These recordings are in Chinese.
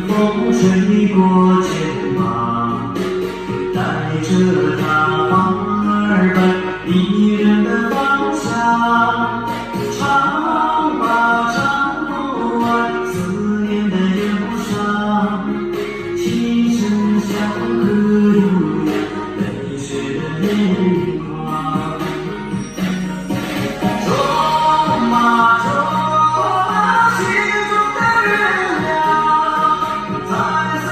风吹过肩膀，带着它花儿般迷人的芳香。唱吧，唱不完思念的忧伤，琴声响彻悠扬泪水的眼眶。种吧，种吧，心中的月亮，在思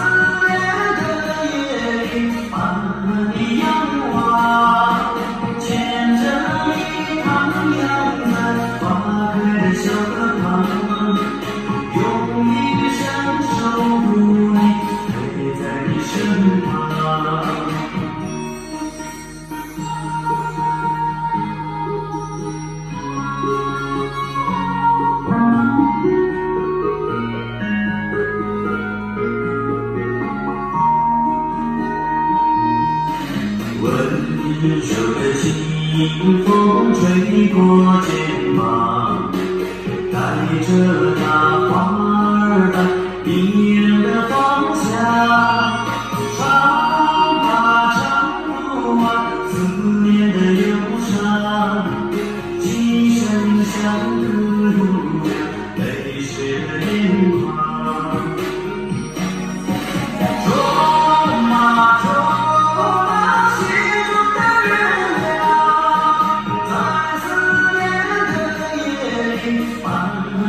念的夜里慢慢地仰望，牵着一趟阳伞，花开的小河旁，用一生守护你，陪在你身旁。温柔的清风吹过肩膀，带着那花儿般迷人的芳香。唱吧，唱不完思念的忧伤，琴声响彻悠扬泪水的眼眶。种吧，种吧，心中的月亮，在思念的夜里慢慢